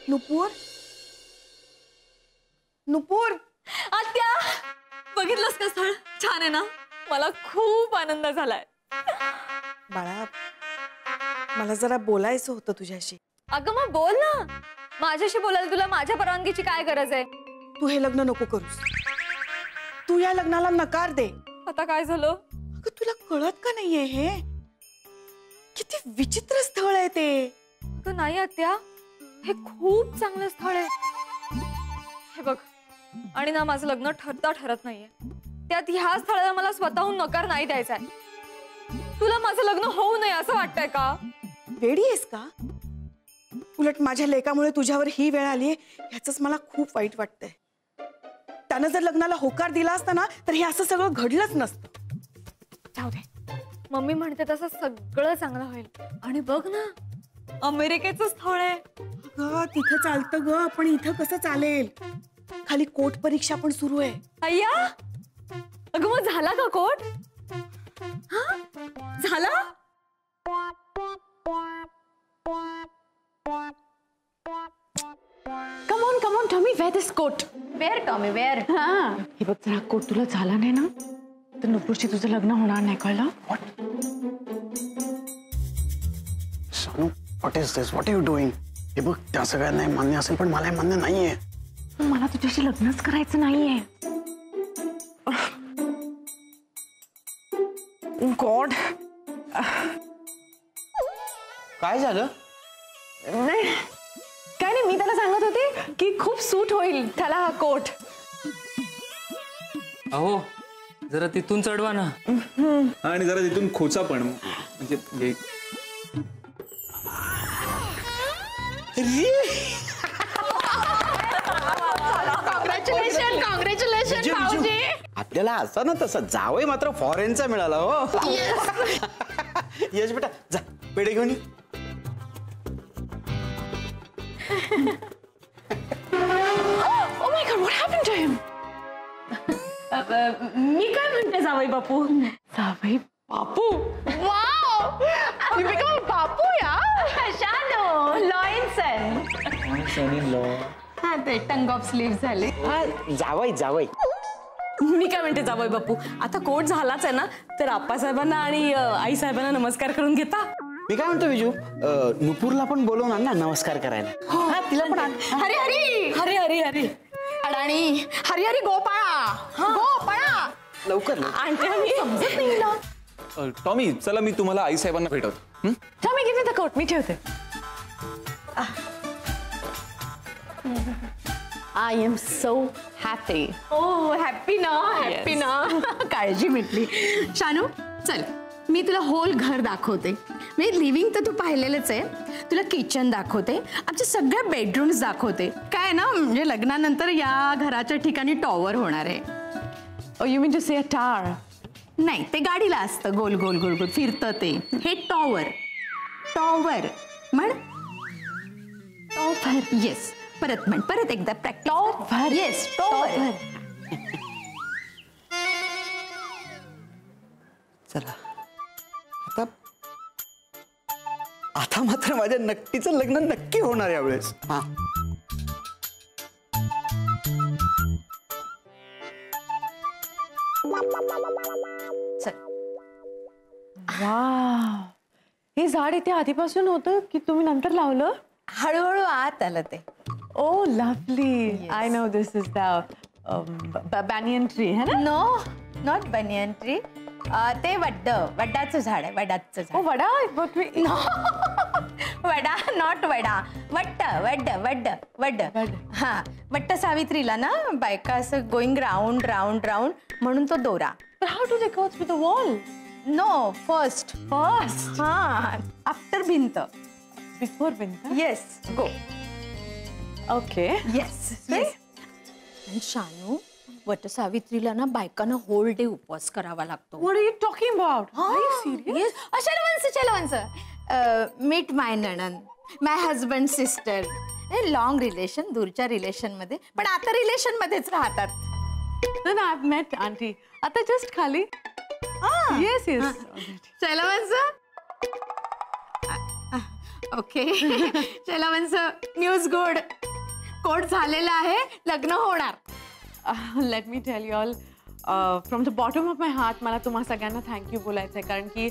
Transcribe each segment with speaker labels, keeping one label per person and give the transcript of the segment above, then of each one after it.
Speaker 1: नुपूर, नुपूर,
Speaker 2: आत्या बघितलंस का स्थळ? छान आहे ना? मला खूप आनंद झालाय.
Speaker 1: बाळा, मला जरा बोलायचं होतं तुझ्याशी.
Speaker 2: अगं मग बोल ना. माझ्याशी बोलायला तुला माझ्या परवानगीची काय गरज आहे?
Speaker 1: तू हे लग्न नको करूस. तू या लग्नाला नकार दे.
Speaker 2: आता काय झालं?
Speaker 1: अगं तुला कळत का नाहीये हे? किती विचित्र स्थळ आहे ते.
Speaker 2: अगं नाही आत्या, हे खूप चांगलं स्थळ आहे. हे बघ, आणि ना माझं लग्न ठरत नाहीये. त्यात ह्या स्थळाला मला स्वतःहून नकार नाही द्यायचा आहे. तुला माझं लग्न होऊ नये असं वाटतंय का?
Speaker 1: वेडी आहेस का? उलट माझ्या लेकामुळे तुझ्यावर ही वेळ आली ह्याचंच मला खूप वाईट वाटतंय. त्यानं जर लग्नाला होकार दिला असता ना तर हे असं सगळं घडलंच नसतं.
Speaker 2: जाऊ दे, मम्मी म्हणते तसं सगळं चांगलं होईल. आणि बघ ना, अमेरिकेचं स्थळ आहे.
Speaker 1: अगं तिथं चालतं ग, पण इथं कसं चालेल? खाली कोर्ट परीक्षा पण सुरू आहे.
Speaker 2: अय्या, अगं मग झाला का कोर्ट? हा झाला?
Speaker 3: Come on, Tommy, wear this coat.
Speaker 4: Where, Tommy, where?
Speaker 3: हाँ, हे बघ जरा कोट तुला झाला नाही ना, तर नुपूरशी तुझं लग्न होणार नाही, कळलं?
Speaker 5: Sanu, what is this? What are you doing? हे बघ, त्या सगळ्यांना मान्य असेल पण मला मान्य नाहीये.
Speaker 3: मला तुझ्याशी लग्नच करायचं नाहीये. गॉड,
Speaker 5: काय झालं?
Speaker 3: नाही काय नाही, मी त्याला सांगत होते की खूप सूट होईल त्याला हा कोट.
Speaker 6: अहो जरा तिथून चढवा ना.
Speaker 7: आणि जरा तिथून खोचा पण, म्हणजे
Speaker 4: कॉंग्रॅच्युलेशन भाऊजी.
Speaker 5: आपल्याला असं ना तसं जावई मात्र फॉरेनचा मिळाला हो. यश बेटा जा पेढे घेऊन ये.
Speaker 3: Oh my God, what happened to him?
Speaker 4: मी काय म्हणते जावई बापू?
Speaker 3: जावई बापू?
Speaker 4: वाव, you become a बापू यार. शानू, लॉयन्सन. हा ते टंग ऑफ स्लीव्ह झाले.
Speaker 5: जावई जावई.
Speaker 3: मी काय म्हणते जावई बापू, आता कोट झालाच आहे ना, तर आप्पासाहेबांना आणि आई साहेबांना नमस्कार करून घेता.
Speaker 5: मी काय म्हणतो विजू, नुपूरला पण बोलवून आण ना नमस्कार करायला. हा तिला पण आण.
Speaker 4: हरी हरी
Speaker 3: हरी हरी हरी
Speaker 4: अडाणी, हरी हरी गोपाळा, गोपाळा
Speaker 5: लवकर
Speaker 3: आणते मी. समजत नाही ना.
Speaker 7: टॉमी चला मी तुम्हाला आई साहेबांना भेटवतो.
Speaker 3: मी घेते कोट, मी ठेवते. I am so happy.
Speaker 4: Oh happy ना, हॅपी ना. काळजी मिटली. शानू चल, मी तुला होल घर दाखवते. मी लिव्हिंग तर तू पाहिलेलंच आहे. तुला किचन दाखवते, आमच्या सगळ्या बेडरूम्स दाखवते. काय ना, म्हणजे लग्नानंतर या घराच्या ठिकाणी टॉवर होणार आहे.
Speaker 3: Oh, you mean to say a tower?
Speaker 4: नाही, ते गाडीला असतं, गोल गोल गोल गोल फिरतं ते. हे टॉवर, टॉवर म्हण. टॉवर. येस, परत म्हण, परत एकदा प्रॅक्टिस.
Speaker 3: टॉवर.
Speaker 4: Yes, tower.
Speaker 5: चला आता आता मात्र माझ्या नक्कीचं लग्न नक्की होणार यावेळेस. हा
Speaker 3: वाव, हे झाड इथे आधीपासून होतं की तुम्ही नंतर लावलं?
Speaker 4: हळूहळू आत आलं ते.
Speaker 3: Oh, lovely. I know this is the banyan tree, है ना?
Speaker 4: No, not banyan tree. ते वडाचं झाड आहे, वडाचं झाड.
Speaker 3: Oh, vada? But we...
Speaker 4: No. Vada, not vada. वट्ट, वड्ड, वड्ड, वड्ड. हा, वट्ट सावित्रीला ना बायका असं गोईंग राऊंड राऊंड राऊंड म्हणून तो दोरा.
Speaker 3: But how do they go through the wall?
Speaker 4: No, first. हा, आफ्टर भिंत.
Speaker 3: Before winter?
Speaker 4: Yes, go.
Speaker 3: Okay.
Speaker 4: Yes, yes. Shanu, वट सावित्रीला ना बायकांना होल डे उपवास करावा लागतो.
Speaker 3: What are you talking about? Are you serious?
Speaker 4: चलवंस. मीट माय नणन, my husband sister. Long relation, दूरच्या रिलेशन मध्ये, पण आता रिलेशन मध्येच राहतात.
Speaker 3: Then I've met auntie. आता just खाली. Yes, yes.
Speaker 4: चलवंस. ओके. चलवंस, न्यूज गुड. कोर्ट झालेला आहे, लग्न होणार.
Speaker 8: Let me tell you all from the bottom of my heart मला तुम्हा सगळ्यांना थँक्यू बोलायचं आहे, कारण की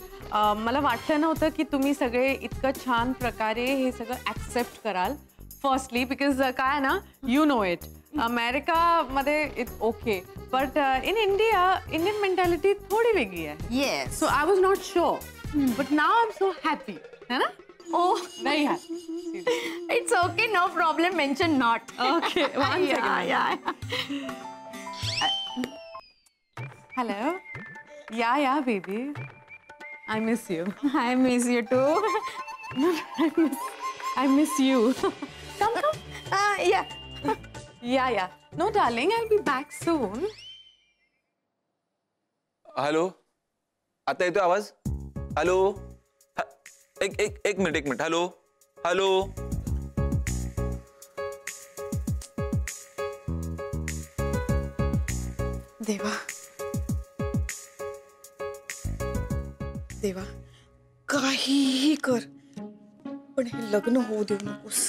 Speaker 8: मला वाटलं नव्हतं की तुम्ही सगळे इतकं छान प्रकारे हे सगळं ॲक्सेप्ट कराल. फर्स्टली बिकॉज काय ना, यू नो इट, अमेरिकामध्ये it's okay, but in India Indian mentality थोडी वेगळी आहे.
Speaker 4: Yes.
Speaker 8: So I was not sure, but now I am so happy, है ना?
Speaker 4: Oh
Speaker 8: very happy.
Speaker 4: It's okay, no problem, mention not.
Speaker 8: Okay, one second. Hello. Yeah, baby. I miss you.
Speaker 4: I miss you too.
Speaker 8: I miss you.
Speaker 4: Come. Yeah.
Speaker 8: Yeah. No, darling, I'll be back soon.
Speaker 7: Hello, आता येतोय आवाज? Hello, एक minute. Hello.
Speaker 1: देवा, काहीही कर, पण हे लग्न होऊ देऊ नकोस.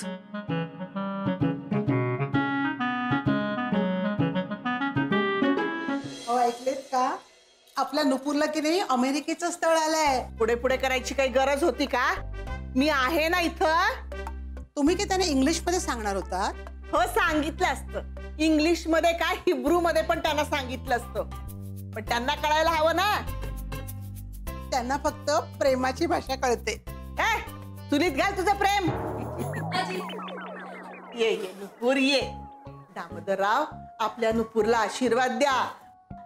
Speaker 9: ऐकलेत का? आपल्या नुपूरला की नाही अमेरिकेचं स्थळ आलंय.
Speaker 10: पुढे पुढे करायची काही गरज होती का? मी आहे ना इथं.
Speaker 9: तुम्ही की त्याने इंग्लिश मध्ये सांगणार होता?
Speaker 10: हो, सांगितलं असतं. इंग्लिश मध्ये काय, हिब्रू मध्ये पण त्यांना सांगितलं असतं, पण त्यांना कळायला हवं ना.
Speaker 9: त्यांना फक्त प्रेमाची भाषा कळते.
Speaker 10: काय चुलीत घाल तुझं प्रेम. ये नुपूर ये. दामोदरराव, आपल्या नुपूरला आशीर्वाद द्या.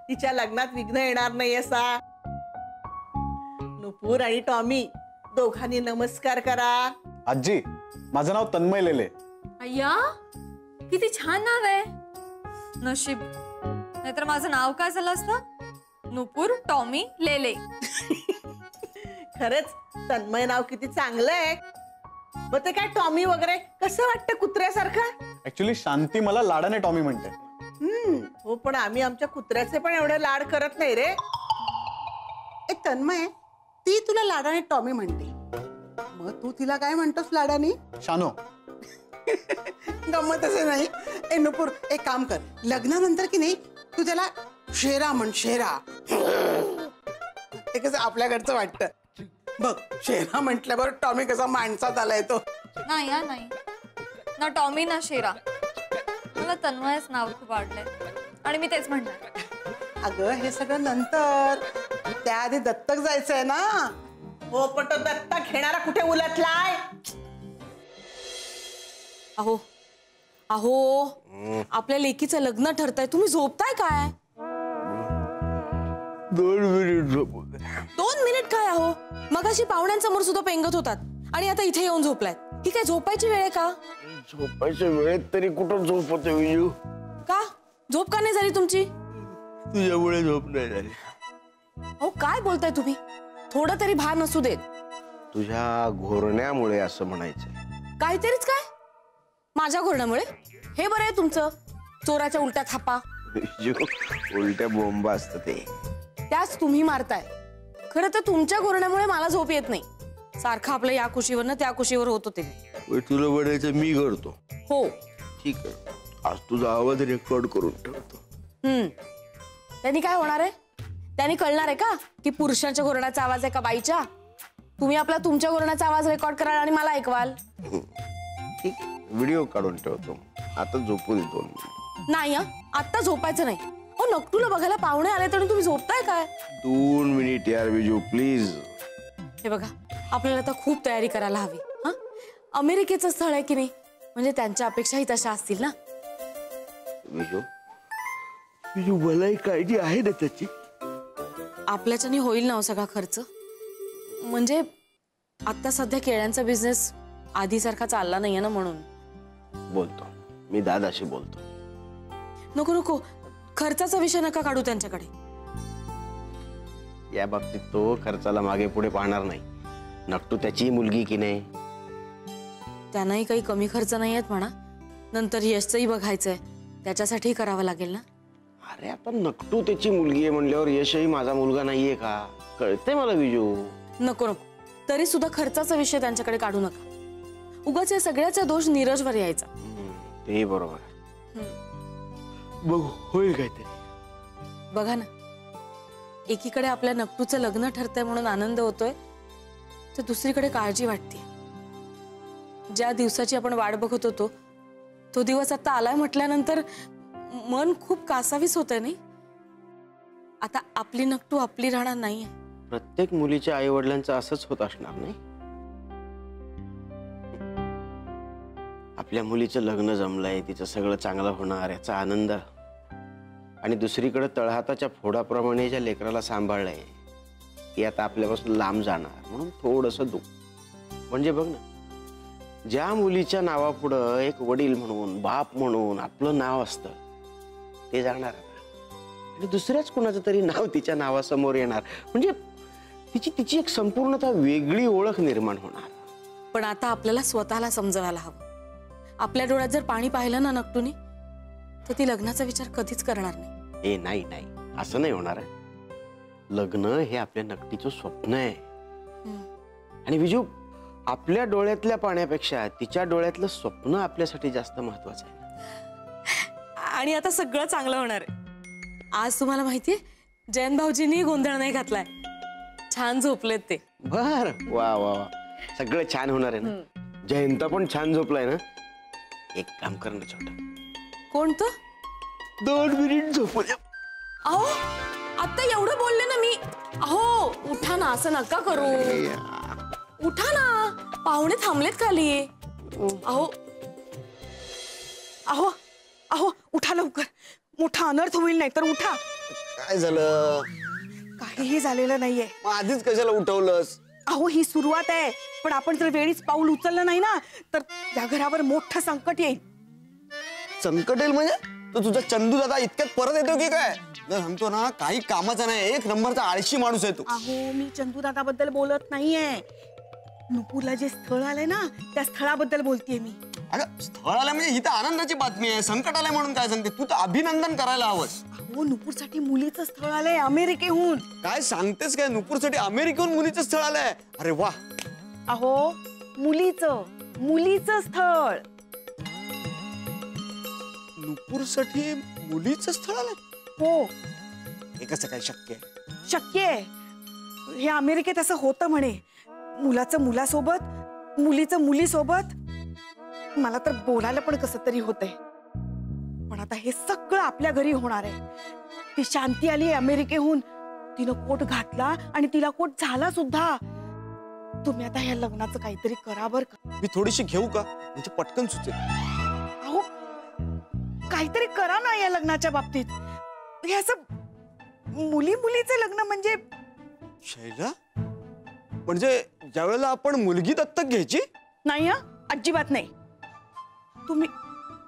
Speaker 10: तिच्या लग्नात विघ्न येणार नाही असा. नुपूर आणि टॉमी दोघांनी नमस्कार करा.
Speaker 5: आजी, माझं नाव तन्मय लेले.
Speaker 2: अय्या, किती छान नाव आहे. नशीब, नाहीतर माझं नाव काय झालं असतं? नुपूर टॉमी लेले.
Speaker 10: खरंच तन्मय नाव किती चांगलं आहे. मग ते काय टॉमी वगैरे कसं वाटतं कुत्र्यासारखं?
Speaker 5: ऍक्च्युली शांती मला लाडाने टॉमी म्हणते.
Speaker 10: हो, पण आम्ही आमच्या कुत्र्याचे पण एवढे लाड करत नाही रे.
Speaker 9: एक तन्मय, ती तुला लाडाने टॉमी म्हणते, मग तू तिला काय म्हणतोस लाडाने?
Speaker 5: शानो.
Speaker 9: गमत असे नाही. ए नुपूर, एक काम कर, लग्नानंतर की नाही तू त्याला शेरा म्हण. शेरा, ते कसं आपल्या घरचं वाटतं. बघ, शेरा म्हटल्यावर टॉमी कसा माणसात आलाय तो.
Speaker 2: नाही ना टॉमी ना शेरा. मला तन्मयच नाव खूप आवडलंय आणि मी तेच म्हणणार.
Speaker 9: अगं, हे सगळं नंतर, त्याआधी दत्तक जायचंय ना.
Speaker 10: हो, पण तो दत्तक घेणारा कुठे उलटलाय?
Speaker 3: अहो, आपल्या लेकीचं लग्न ठरतंय, तुम्ही झोपताय काय?
Speaker 5: 2 मिनिट झोपू दे.
Speaker 3: 2 मिनिट काय अहो, मगाशी पाहुण्यांसमोर सुद्धा पेंगत होतात आणि आता इथे येऊन झोपलाय. ही काय झोपायची वेळ आहे का?
Speaker 5: झोपायच्या वेळेत तरी कुठं झोप होते विजू?
Speaker 3: का झोप का नाही झाली तुमची?
Speaker 5: तुझ्यामुळे झोप नाही झाली.
Speaker 3: अहो, काय बोलताय तुम्ही? थोडं तरी भान असू देत.
Speaker 11: तुझ्या घोरण्यामुळे असं म्हणायचं.
Speaker 3: काहीतरीच काय? माझ्या घोरण्यामुळे? हे बरं आहे तुमचं, चोराच्या उलट्या थापा.
Speaker 11: उलट्या बोंबा असतं ते,
Speaker 3: त्याच तुम्ही मारताय. खरं तर तुमच्या घोरण्यामुळे मला झोप येत नाही. सारखं आपलं या कुशीवर ना त्या कुशीवर होत होते.
Speaker 11: तुला म्हणायचं मी करतो.
Speaker 3: हो,
Speaker 11: ठीक आहे, आज तुझा आवाज रेकॉर्ड करून ठेवतो.
Speaker 3: त्यांनी काय होणार आहे? त्यांनी कळणार आहे का की पुरुषांच्या घोरण्याचा आवाज आहे का बाईच्या? तुम्ही आपला तुमच्या घोरण्याचा आवाज रेकॉर्ड कराल आणि मला ऐकवाल.
Speaker 11: ठीक, व्हिडिओ काढून ठेवतो. आता झोपू दे 2 मिनिट.
Speaker 3: नाही, आता झोपायचं नाही. हो, नकटूला बघायला पाहुणे आले तरी तुम्ही झोपताय काय?
Speaker 11: 2 मिनिट यार विजू, प्लीज.
Speaker 3: हे बघा, आपल्याला आता खूप तयारी करायला हवी. अमेरिकेचं स्थळ आहे की नाही, म्हणजे त्यांच्या अपेक्षाही तशा असतील ना.
Speaker 11: विजू, विजू, मलाही काळजी आहे ना त्याची.
Speaker 3: आपल्याच्यानी होईल ना सगळा खर्च. म्हणजे आता सध्या केळ्यांचा बिझनेस आधीसारखा चालला नाहीये ना, म्हणून
Speaker 11: बोलतो मी दादाशी बोलतो.
Speaker 3: नको, खर्चाचा विषय नका काढू त्यांच्याकडे.
Speaker 11: या बाबतीत तो खर्चाला मागे पुढे पाहणार नाही. नकटू त्याची मुलगी की नाही.
Speaker 3: त्यांनाही काही कमी खर्च नाही आहेत म्हणा. नंतर यशचंही बघायचंय, त्याच्यासाठी करावं लागेल ना.
Speaker 11: अरे, आता नकटू त्याची मुलगी आहे म्हणल्यावर यशही माझा मुलगा नाहीये का? कळतंय मला विजू.
Speaker 3: नको, तरी सुद्धा खर्चाचा विषय त्यांच्याकडे काढू नका. उगाच या सगळ्याचा दोष नीरजवर यायचा.
Speaker 11: ते बरोबर आहे. बघ होईल काहीतरी.
Speaker 3: बघा ना, एकीकडे आपल्या नकटूचं लग्न ठरतंय म्हणून आनंद होतोय, तर दुसरीकडे काळजी वाटते. ज्या दिवसाची आपण वाट बघत होतो तो दिवस आता आलाय म्हटल्यानंतर मन खूप कासावीस होतंय नाही. आता आपली नकटू आपली राहणार नाहीये.
Speaker 11: प्रत्येक मुलीच्या आई वडिलांचं असंच होत असणार नाही. आपल्या मुलीचं लग्न जमलंय, तिचं सगळं चांगलं होणार याचा आनंद, आणि दुसरीकडे तळहाताच्या फोडाप्रमाणे ज्या लेकराला सांभाळलंय ती आता आपल्यापासून लांब जाणार म्हणून थोडंसं दुःख. म्हणजे बघ ना, ज्या मुलीच्या नावापुढं एक वडील म्हणून बाप म्हणून आपलं नाव असतं ते जाणार आणि दुसऱ्याच कुणाचं तरी नाव तिच्या नावासमोर येणार. म्हणजे तिची एक संपूर्णतः वेगळी ओळख निर्माण होणार.
Speaker 3: पण आता आपल्याला स्वतःला समजवायला हवं. आपल्या डोळ्यात जर पाणी पाहिलं ना नकटूने, तर ती लग्नाचा विचार कधीच करणार नाही.
Speaker 11: नाही नाही, असं नाही होणार आहे. लग्न हे आपल्या नकटीचं स्वप्न आहे. आणि विजू, आपल्या डोळ्यातल्या पाण्यापेक्षा तिच्या डोळ्यातलं स्वप्न आपल्यासाठी जास्त महत्वाचं आहे.
Speaker 3: आणि आता सगळं चांगलं होणार आहे. आज तुम्हाला माहितीये, जयंत भाऊजींनी गोंधळ नाही घातलाय. छान झोपलेत ते.
Speaker 11: बर, वा वा वा, सगळं छान होणार आहे ना. जयंत पण छान झोपलाय ना. एक काम कर ना छोटा.
Speaker 3: कोणतं?
Speaker 11: 2 मिनिट झोपू दे.
Speaker 3: अहो, आता एवढं बोलले ना मी. अहो उठा ना, असं नका करू. उठा ना, पाहुणे थांबलेत खाली. अहो
Speaker 1: अहो अहो उठा लवकर, मोठा अनर्थ होईल नाही तर. उठा.
Speaker 11: काय झालं?
Speaker 1: काहीही झालेलं नाहीये.
Speaker 11: आधीच कशाला उठवलंस?
Speaker 1: अहो ही सुरुवात आहे, पण आपण जर वेळीच पाऊल उचललं नाही ना तर या घरावर मोठं संकट येईल.
Speaker 12: संकट येईल म्हणजे? तो तुझा चंदू दादा इतक्यात परत येतो की काय? सांगतो ना, काही कामाचा नाही, एक नंबरचा आळशी माणूस आहे तो.
Speaker 1: अहो मी चंदू दादा बद्दल बोलत नाहीये. नुपूरला जे स्थळ आलंय ना त्या स्थळाबद्दल बोलतेय मी.
Speaker 12: अगं स्थळ आलं म्हणजे ही तर आनंदाची बातमी आहे. संकट आलंय म्हणून काय सांगते? तू तर अभिनंदन करायला हवंस.
Speaker 1: अहो नुपूरसाठी मुलीचं स्थळ आलंय अमेरिकेहून.
Speaker 12: काय सांगतेस काय? नुपूरसाठी अमेरिकेहून मुलीचं स्थळ आलंय? अरे वा.
Speaker 1: अहो मुलीचं स्थळ.
Speaker 12: नुपूरसाठी मुलीचं स्थळ आलंय?
Speaker 1: हो.
Speaker 12: हे कसं काय शक्य आहे?
Speaker 1: शक्य आहे. हे अमेरिकेत असं होतं म्हणे. मुलाचं मुलासोबत, मुलीचं मुलीसोबत. मला तर बोलायला पण कसं तरी होतंय. पण आता हे सगळं आपल्या घरी होणार आहे. ती शांती आली अमेरिकेहून, तिनं कोट घातला आणि तिला कोट झाला सुद्धा. तुम्ही आता ह्या लग्नाचं काहीतरी करा बर का.
Speaker 12: मी थोडीशी घेऊ का? म्हणजे पटकन सुचेल.
Speaker 1: अहो काहीतरी करा ना या लग्नाच्या बाबतीत. हे असं मुलीचं लग्न म्हणजे.
Speaker 12: शैला, म्हणजे ज्यावेळेला आपण मुलगी दत्तक घ्यायची?
Speaker 1: नाही हा, अजिबात नाही.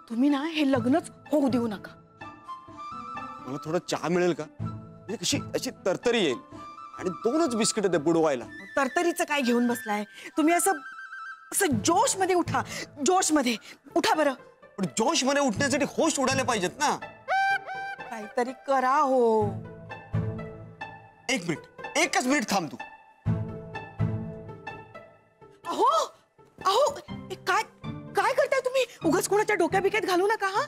Speaker 1: तुम्ही ना हे लग्नच होऊ देऊ नका.
Speaker 12: मला थोडा चहा मिळेल का? म्हणजे कशी अशी तरतरी येईल. आणि 2च बिस्किट दे बुडवायला.
Speaker 1: तरतरीचं काय घेऊन बसलाय तुम्ही? असं जोश मध्ये उठा. जोश मध्ये उठा बरं.
Speaker 12: पण जोश मध्ये उठण्यासाठी होश उडाले पाहिजेत ना.
Speaker 1: काहीतरी करा हो.
Speaker 12: 1 मिनिट, 1च मिनिट थांब तू.
Speaker 1: अहो अहो काय करताय तुम्ही? उगाच कोणाच्या डोक्या बिक्यात घालू नका हा.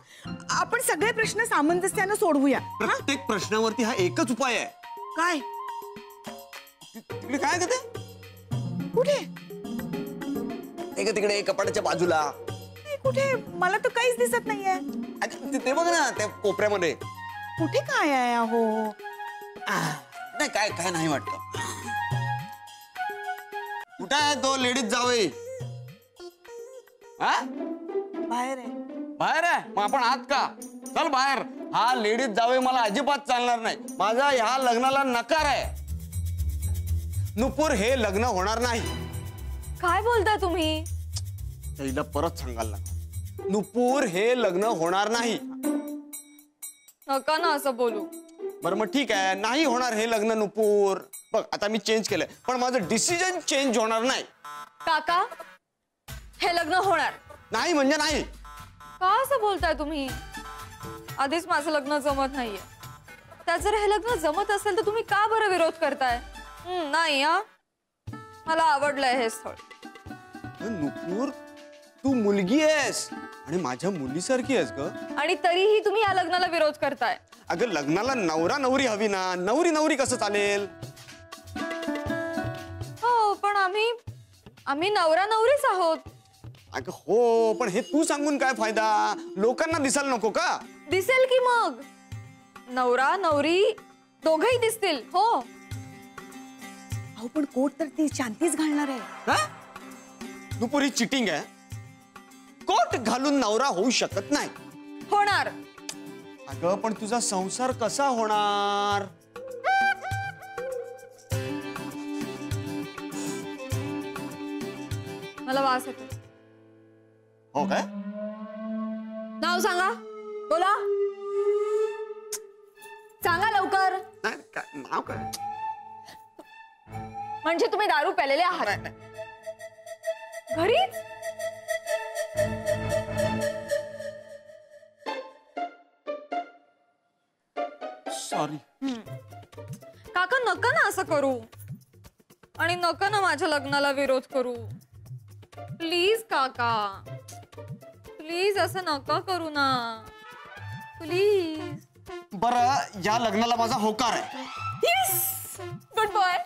Speaker 1: आपण सगळे प्रश्न सामंजस्यानं सोडवूया.
Speaker 12: प्रत्येक प्रश्नावरती हा एकच उपाय आहे.
Speaker 1: काय?
Speaker 12: तिकडे काय करते?
Speaker 1: कुठे?
Speaker 12: तिकडे कपाटाच्या बाजूला.
Speaker 1: कुठे? मला तर काहीच दिसत नाहीये.
Speaker 12: ते बघ ना त्या कोपऱ्यामध्ये.
Speaker 1: कुठे काय आहे? अहो
Speaker 12: नाही, काय नाही वाटत. कुठे आहे तो लेडीज जावई?
Speaker 1: बाहेर आहे.
Speaker 12: बाहेर आहे? मग आपण आत का? चल बाहेर. हा लेडीज जावई मला अजिबात चालणार नाही. माझा ह्या लग्नाला नकार आहे. नुपूर, हे लग्न होणार नाही.
Speaker 2: काय बोलताय तुम्ही?
Speaker 12: तिला परत सांगायला लागलं. नुपूर, हे लग्न होणार नाही.
Speaker 2: नका ना असं बोलू.
Speaker 12: बरं मग ठीक आहे, नाही होणार हे लग्न नुपूर. बघ आता मी चेंज केलंय, पण माझं डिसिजन चेंज होणार नाही.
Speaker 2: काका, हे लग्न होणार
Speaker 12: नाही म्हणजे नाही.
Speaker 2: का असं बोलताय तुम्ही? आधीच माझं लग्न जमत नाहीये. त्यात जर हे लग्न जमत असेल तर तुम्ही का बरं विरोध करताय? नाही हा, मला आवडलंय हे स्थळ.
Speaker 12: नुपूर, तू मुलगी आहेस आणि माझ्या मुलीसारखी आहेस ग.
Speaker 2: आणि तरीही तुम्ही या लग्नाला विरोध करताय.
Speaker 12: अगं लग्नाला नवरा नवरी हवी ना, नवरी नवरी कसं चालेल?
Speaker 2: हो पण आम्ही नवरा नवरीच आहोत.
Speaker 12: अगं हो, पण हे तू सांगून काय फायदा? लोकांना दिसायला नको का?
Speaker 2: दिसेल की मग नवरा नवरी दोघही दिसतील. हो
Speaker 1: अहो पण कोट तर ती शांतीच घालणार आहे.
Speaker 12: नुपूर ही चिटिंग आहे. कोट घालून नवरा होऊ शकत नाही.
Speaker 2: होणार.
Speaker 12: अगं पण तुझा संसार कसा होणार?
Speaker 2: मला वास येतो.
Speaker 12: हो काय?
Speaker 2: नाव सांगा. बोला. सांगा लवकर.
Speaker 12: नाही काय नाव काय?
Speaker 2: म्हणजे तुम्ही दारू प्यालेले आहात घरीच?
Speaker 12: सॉरी.
Speaker 2: काका नका ना असं करू. आणि नका ना माझ्या लग्नाला विरोध करू. प्लीज काका, प्लीज असं नका करू ना, प्लीज.
Speaker 12: बरं या लग्नाला माझा होकार आहे.
Speaker 2: Yes good boy.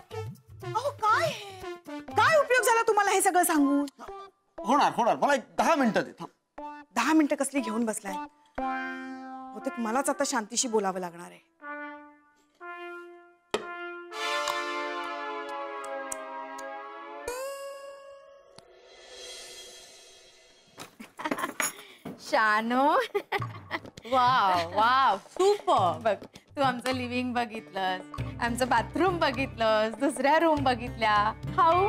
Speaker 1: अहो काय काय उपयोग झाला तुम्हाला हे सगळं सांगून?
Speaker 12: होणार होणार. मला 10 मिनिटं दे.
Speaker 1: 10 मिनिटं कसली घेऊन बसलाय? बहुतेक मलाच आता शांतीशी बोलावं लागणार आहे.
Speaker 4: शानो. Wow wow super. बघ तू आमचं लिव्हिंग बघितलंस, आमचं बाथरूम बघितलंस, दुसऱ्या रूम बघितल्या. हाऊ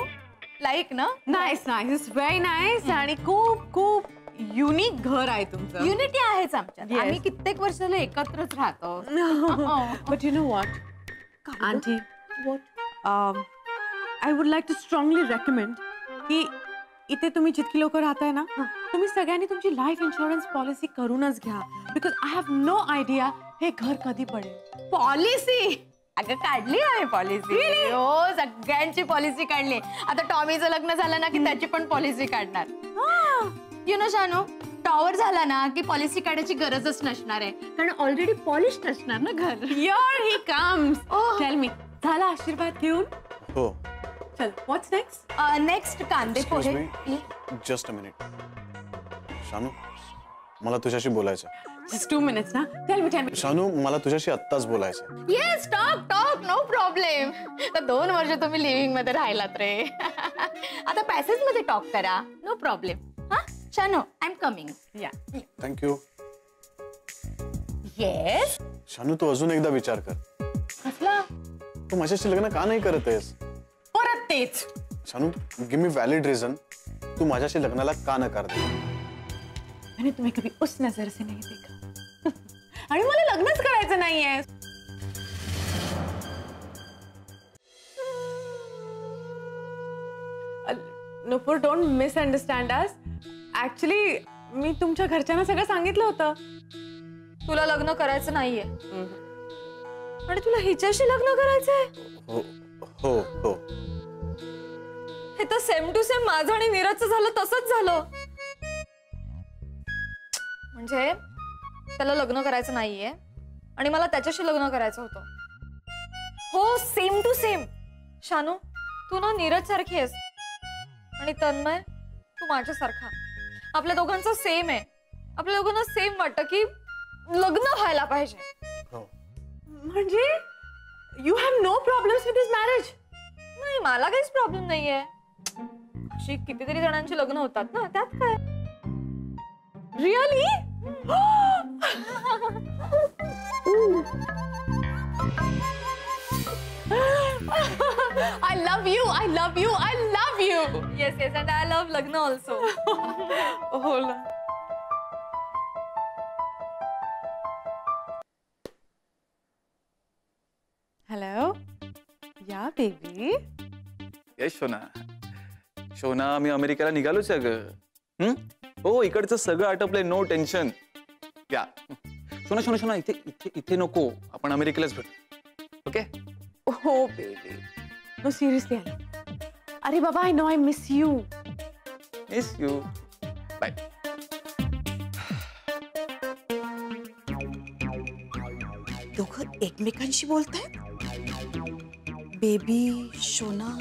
Speaker 4: लाईक ना?
Speaker 8: Nice nice, very nice. आणि खूप खूप युनिक घर आहे तुमचं.
Speaker 4: युनिटी आहेच आमच्यात.
Speaker 8: Yes.
Speaker 4: आम्ही कित्येक वर्ष झालं एकत्रच राहतो.
Speaker 8: But you know what, Auntie? What? I would like to strongly recommend की इथे तुम्ही जितकी लोक राहताय ना, तुम्ही सगळ्यांनी तुमची लाईफ इन्शुरन्स पॉलिसी करूनच घ्या. Because I have no idea हे घर कधी पडेल.
Speaker 4: पॉलिसी? अगं काढली आहे पॉलिसी. हो सगळ्यांची पॉलिसी काढली. आता टॉमीचं लग्न झालं ना की त्याची पण पॉलिसी काढणार. यु नो शानू, टॉवर झाला ना की पॉलिसी काढायची गरजच नसणार आहे, कारण ऑलरेडी पॉलिश नसणार ना घर.
Speaker 8: Here he comes. Tell me, झाला आशीर्वाद घेऊन?
Speaker 5: हो.
Speaker 8: चल, what's next?
Speaker 4: Next kande pohe.
Speaker 5: Just a minute. Shanu मला तुझ्याशी बोलायचं.
Speaker 8: Just 2 minutes ना. Tell me.
Speaker 5: शानू मला तुझ्याशी आत्ताच बोलायचं.
Speaker 4: Yes talk no problem. तर 2 वर्ष तुम्ही लिव्हिंग मध्ये राहिलात रे. आता पॅसेज मध्ये टॉक करा. No problem. हा शानू, आय एम कमिंग.
Speaker 8: या.
Speaker 5: थँक्यू.
Speaker 4: येस.
Speaker 5: शानू तू अजून एकदा विचार कर.
Speaker 4: कसला?
Speaker 5: तू माझ्याशी लग्न का नाही करत आहेस?
Speaker 4: परत तेच.
Speaker 5: Shanu give me valid reason. तू माझ्याशी लग्नाला का नकार दे?
Speaker 8: मैंने तुम्हें कभी उस नजर से नहीं देखा. आणि मला लग्नच करायचं नाहीये. नुपूर, डोंट मिसअंडरस्टँड अस. ऍक्च्युली मी तुमच्या घरच्यांना सगळं सांगितलं होतं.
Speaker 2: तुला लग्न करायचं नाहीये आणि तुला हिच्याशी लग्न करायचंय.
Speaker 5: हो हो हो.
Speaker 2: हे तर सेम टू सेम माझं आणि नीरजचं झालं तसंच झालं. म्हणजे त्याला लग्न करायचं नाहीये आणि मला त्याच्याशी लग्न करायचं होतं. हो सेम टू सेम. शानू तू ना नीरज सारखी आहेस आणि तन्मय तू माझ्यासारखा. आपल्या दोघांचं सेम आहे. आपल्या दोघांना सेम वाटतं की लग्न व्हायला पाहिजे.
Speaker 8: म्हणजे you have no problems with this marriage?
Speaker 2: नाही मला काहीच प्रॉब्लेम नाहीये. अशी कितीतरी जणांची लग्न होतात ना, त्यात काय.
Speaker 8: Really?
Speaker 4: I love you.
Speaker 2: Yes, and I love लग्न also.
Speaker 8: हो ना. हॅलो. या बेबी.
Speaker 7: येस शोना. शोना मी अमेरिकेला निघालोच आहे ग. हो इकडचं सगळं आटपलंय. No tension. या शोना शोना शोना इथे इथे इथे नको. आपण अमेरिकेलाच भेटू. ओके.
Speaker 8: हो बेबी. No seriously. अरे बाबा, I know I miss you.
Speaker 7: Miss you. Bye.
Speaker 1: दोघं एकमेकांशी बोलतायत. बेबी, शोना,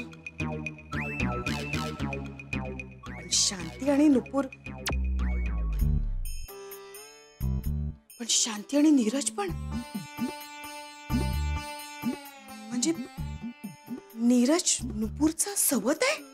Speaker 1: शांती आणि नुपूर. पण शांती आणि नीरज पण. म्हणजे नीरज नुपूरचा सोबत आहे.